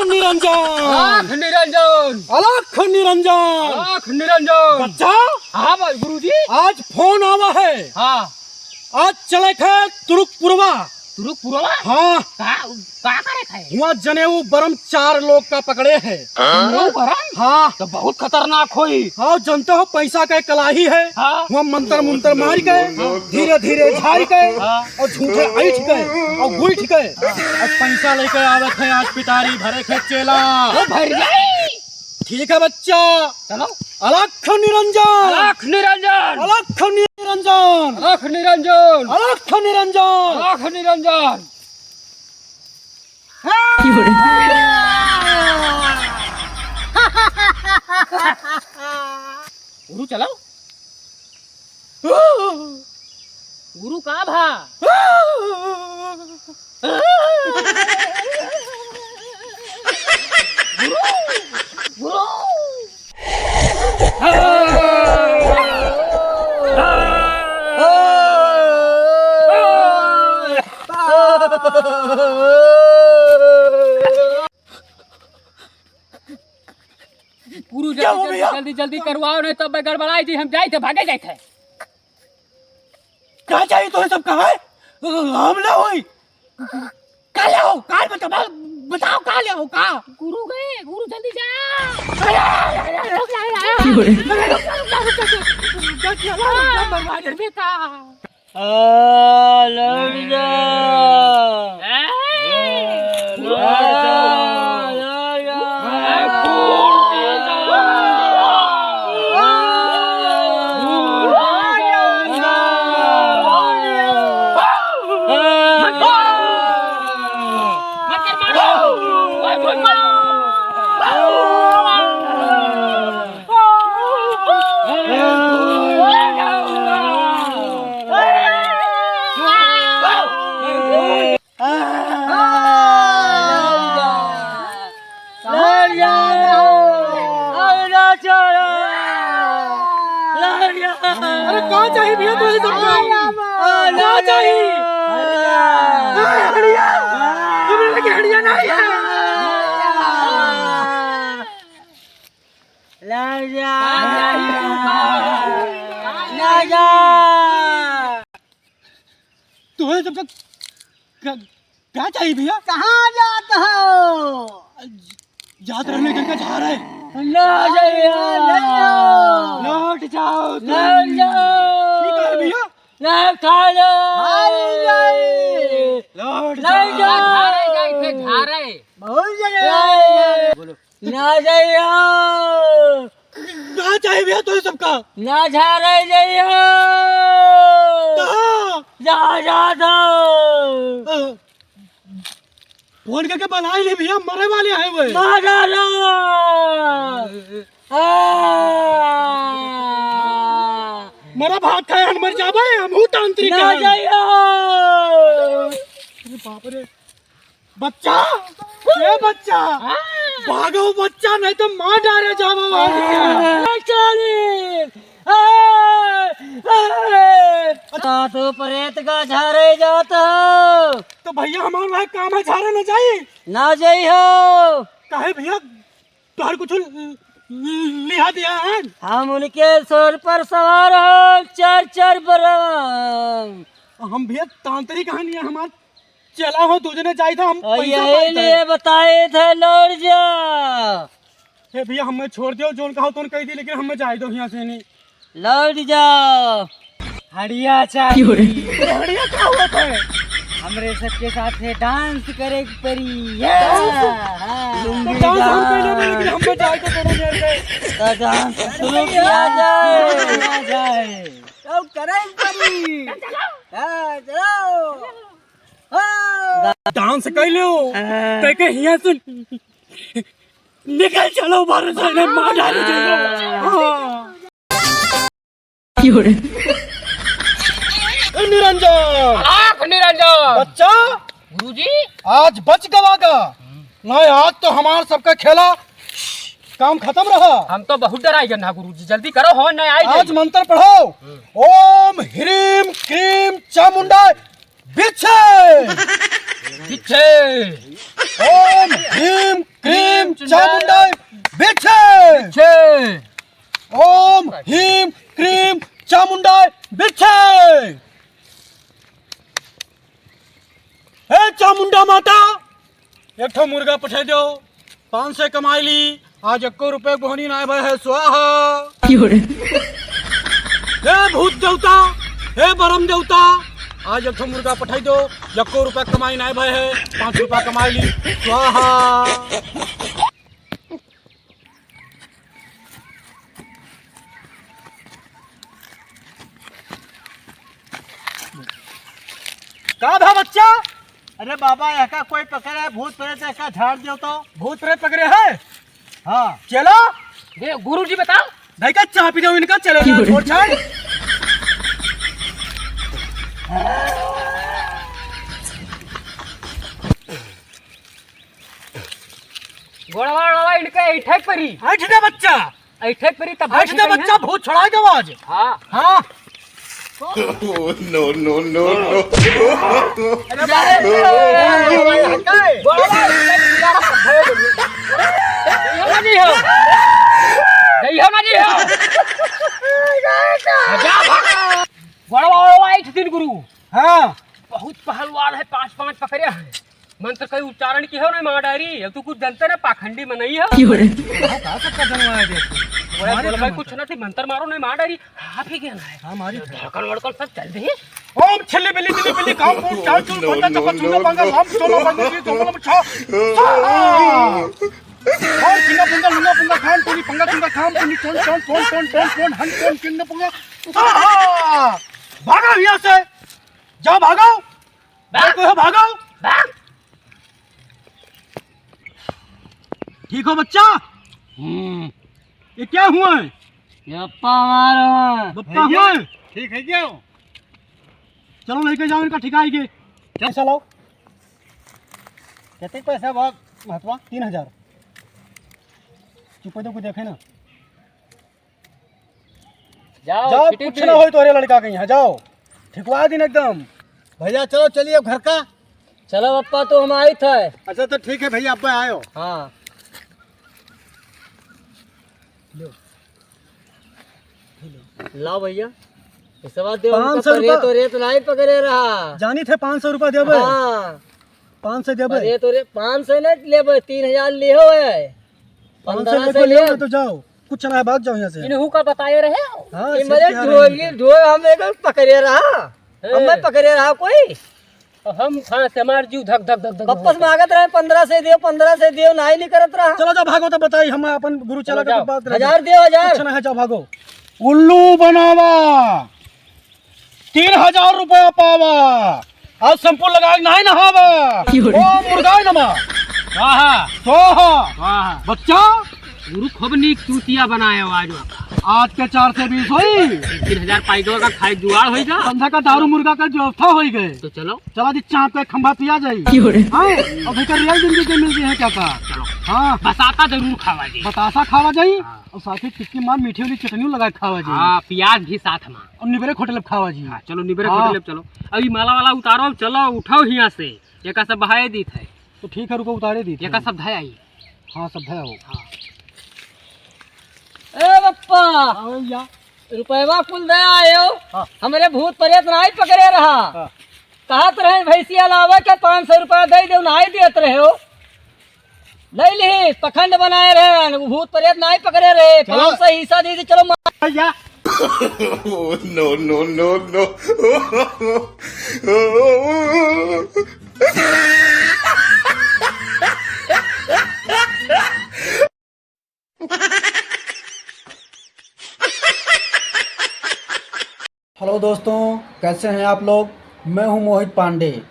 निरंजन, अलख निरंजन, अलख निरंजन, अलख निरंजन। बच्चा, हाँ गुरुजी। आज फोन आवा है। हाँ आज चले थे तुरुकपुरवा। तुरुकपुरवा? हाँ, का करे थे? वहाँ जनेऊ बरम 4 लोग का पकड़े है। जनेऊ बरम? हाँ तो बहुत खतरनाक होई। हाँ, जानते हो पैसा का कलाही है। हाँ। वहाँ मंत्र मुंत्र मार के धीरे धीरे झाड़ के और झूठे ऐठ के और गुठ के और पैसा लेके आवे थे। आज पिटारी भरे खे चेला। वो भर गई। ठीक है बच्चा, चलो। अलख निरंजन, अलख निरंजन, अलख निरंजन, अलख निरंजन, अलख निरंजन, अलख निरंजन। गुरु चलो। गुरु का भा? गुरु गुरु जल्दी जल्दी करवाओ, नहीं तो मैं गड़बड़ाई थी। हम जाए थे, भागे जाए थे। क्या चाहिए तुम्हें? सब कहा है हमला हुई। का ले हो? का बताओ का ले हो? का गुरु गए? गुरु जल्दी अरे कहाँ चाहिए भैया तुम्हें? सब कहाँ चाहिए? हड़िया, तुम्हें हड़िया नहीं है। तुम्हें सबका क्या चाहिए भैया? कहाँ जाता हो? याद रखने का जा रहा है। लौट जाओ, लौट जाओ। ठीक है भैया, लौट खा लो। लौट नहीं जाओ। झारे बहुत जगह ना जाइयो, कहाँ चाहिए भैया तुम्हें सबका? ना झारे जाइयो। कहाँ? जा दो। फोन करके बनाई नहीं भैया, मरे वाले हैं वो। मारा लो। मरा भाग खाए हम मर जाबे। हम हूँ तांत्रिक। ना जाइयो। अरे बाप रे, बच्चा, ये बच्चा भागो बच्चा, नहीं तो मार डाले जाबो। तो प्रेत का झारे जाता तो भैया हमारा वहाँ काम है, झारे न जाइए। ना जाइयो। काहे भैया तुहार कुछ लिहा दिया है? हम उनके सर पर सवार हो, 4 बरम। हम भैया तांत्रिक कहानी है, हमार चला हो तुझने चाहिए था। हम पैसा यही पाते लिए हैं। बताए थे लौट जा। हे भैया हमें छोड़ दियो, जोन कहा तो कही दी, लेकिन हमें जाए दो यहाँ से। नहीं लौट जाओ। हड़िया चाहिए। हड़िया क्या हुआ था? हमरे सबके साथ डांस करे परी। तो डांस हम पहले भी, लेकिन हमें जाए तो थोड़ी देर से। डांस शुरू किया जाए। तो करे परी। चलो डांस कर लो, कह यहाँ से निकल चलो, बाहर से मार डालो। हाँ। निरंजन, निरंजन बच्चा गुरुजी आज बच गवागा। नहीं आज तो हमारा सबका खेला काम खत्म रहा। हम तो बहुत डराई ना गुरुजी, जल्दी करो हो नहीं आई। आज मंत्र पढ़ो। ओम ह्रीम क्रीम चामुंडा बिच्छे। पीछे ओम ह्रीम क्रीम चामुंडाय बिच्छे। ओम ह्रीम क्रीम चामुंडाय बिच्छे। हे चामुंडा माता, एक ठो मुर्गा पठा दो, 500 कमाई ली, आज 1 रुपये बोहनी ना भय है स्वाहा। हे भूत देवता, हे बरम देवता, आज एक ठो मुर्गा पठाई दो, 1 रुपये कमाई ना भय है, 5 रुपया कमाई ली स्वाहा। का भा बच्चा? अरे बाबा ऐसा कोई पकड़े भूत प्रेत ऐसा झाड़ दो तो। भूत प्रेत पकड़े है? हाँ चलो ये गुरुजी बताओ। भाई का चाह पी दो इनका, चलो ना छोड़ छाड़। गोड़ा वाला इनका ऐठक परी, हट दे बच्चा, ऐठक परी तब हट दे बच्चा, भूत छुड़ाए दो आज। हाँ हाँ no. अरे बाप रे, गोड़ा वाला नहीं हो, नहीं हो ना जी हो। गोड़ा वाला ऐठ दिन गुरु हाँ बहुत पहलवान है, 5 पकड़े हैं, मंत्र कई उच्चारण की हो ना माँ डायरी। अब तू कुछ जानते ना, पाखंडी में नहीं है। का सबका जनवाया देख। बोला भाई कुछ ना थी, मंत्र मारो नहीं माँ डायरी, आप ही क्या है हमारी ढड़कन वड़कन सब चल रही। ओम छिल्ली बिल्ली बिल्ली बिल्ली काम को चाल चुल पंजा चपा चुल्ला पंगा लाम चोला पंगा जी चोला मछा और किंगा पंगा लुंगा पंगा खान पूरी पंगा पंगा खाम पूरी टोन हन टोन किंगा पंगा। भागो यहाँ से, जाओ भागो, भागो। ठीक हो बच्चा? ये क्या हुआ है? यप्पा मारो बप्पा हुआ है? ठीक है क्या? चलो लेके जाओ इनका ठिकाएंगे। पैसा लाओ। कितने पैसा बहुत महत्वा 3000। चुप तो कुछ देखे ना, जाओ कुछ ना हो तोरे लड़का के यहाँ, जाओ ठिकवा दिन एकदम। भैया चलो चलिए अब घर का। चलो पप्पा तो हम आई थे। अच्छा तो ठीक है भैया, अब आए हो। हाँ लाओ भैया, इस बात दे 500 रुपया तो रेत नहीं पकड़े रहा। जानी थे 500 रुपया देवे। हाँ 500 देवे, ये तो 500 नहीं लेबे, 3000 ले हो है। 1500 रुपया ले तो जाओ, कुछ ना है भाग जाओ यहाँ से। इन्हू का बताए रहे हाँ, ये मेरे ढोल हम एक पकड़े रहा, हम मैं पकड़े रहा कोई। हम हाँ से हमार जीव धक धक धक धक वापस मांगत रहे 15 से दियो, 15 से दियो, नहीं करत रहा। चलो जाओ भागो, तो बताई हम अपन गुरु चला के बात करेंगे। 1000 दियो, 1000 अच्छा ना है, जाओ भागो। उल्लू बनावा 3000 रुपया पावा, आज संपूर्ण लगा नहीं नहावा। ओ मुर्गा नमा स्वाहा। बच्चा गुरु खूब नीक चूतिया बनाए हो आज के 4 से 20 हुई, 3000 पाई दो का खाए जुगाड़ हो जा। संधा का दारू मुर्गा का व्यवस्था हो गए। तो चलो चला दी चाँद पे खंभा पिया जाये। अब बेकर रियल जिंदगी मिल गई है क्या का? चलो हाँ बसाता जरूर खावा जी, बतासा खावा जाई और साथ ही टिक्की मार मीठी वाली चटनी लगा खावा जाई। हाँ प्याज भी साथ में और निबरे खोटले खावा जी। हाँ चलो निबरे हाँ। खोटले चलो। अभी माला वाला उतारो, चलो उठाओ यहाँ से, एक सब बहाए दी थे, तो ठीक है रुको उतारे दी। एक सब धाय आई। हाँ सब है हो। ए बप्पा भैया रुपया कुल दे आए हो। हाँ। हमारे भूत प्रेत नहीं पकड़े रहा। हाँ। कहत रहे भैंसिया लावे के 500 रुपया दे दो, नहीं देत रहे हो। ले ली पखंड बनाए रहे, भूत प्रेत नहीं पकड़े रहे। 500 हिस्सा दी थी, चलो भैया no. हेलो दोस्तों, कैसे हैं आप लोग? मैं हूं मोहित पांडे।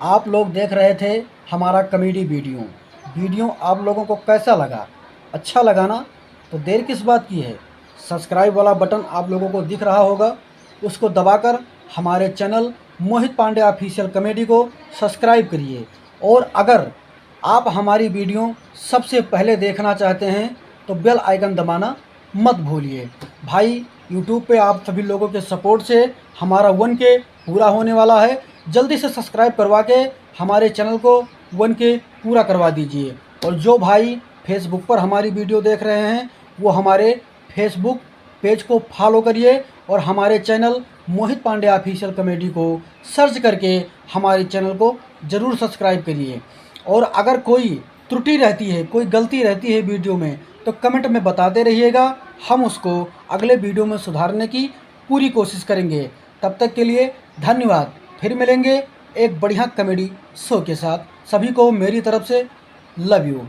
आप लोग देख रहे थे हमारा कॉमेडी वीडियो आप लोगों को कैसा लगा? अच्छा लगा ना? तो देर किस बात की है? सब्सक्राइब वाला बटन आप लोगों को दिख रहा होगा, उसको दबाकर हमारे चैनल मोहित पांडे ऑफिशियल कॉमेडी को सब्सक्राइब करिए। और अगर आप हमारी वीडियो सबसे पहले देखना चाहते हैं तो बेल आइकन दबाना मत भूलिए। भाई यूट्यूब पे आप सभी लोगों के सपोर्ट से हमारा 1K पूरा होने वाला है। जल्दी से सब्सक्राइब करवा के हमारे चैनल को 1K पूरा करवा दीजिए। और जो भाई फेसबुक पर हमारी वीडियो देख रहे हैं वो हमारे फेसबुक पेज को फॉलो करिए और हमारे चैनल मोहित पांडे ऑफिशियल कॉमेडी को सर्च करके हमारे चैनल को ज़रूर सब्सक्राइब करिए। और अगर कोई त्रुटि रहती है, कोई गलती रहती है वीडियो में, तो कमेंट में बताते रहिएगा, हम उसको अगले वीडियो में सुधारने की पूरी कोशिश करेंगे। तब तक के लिए धन्यवाद। फिर मिलेंगे एक बढ़िया कॉमेडी शो के साथ। सभी को मेरी तरफ से लव यू।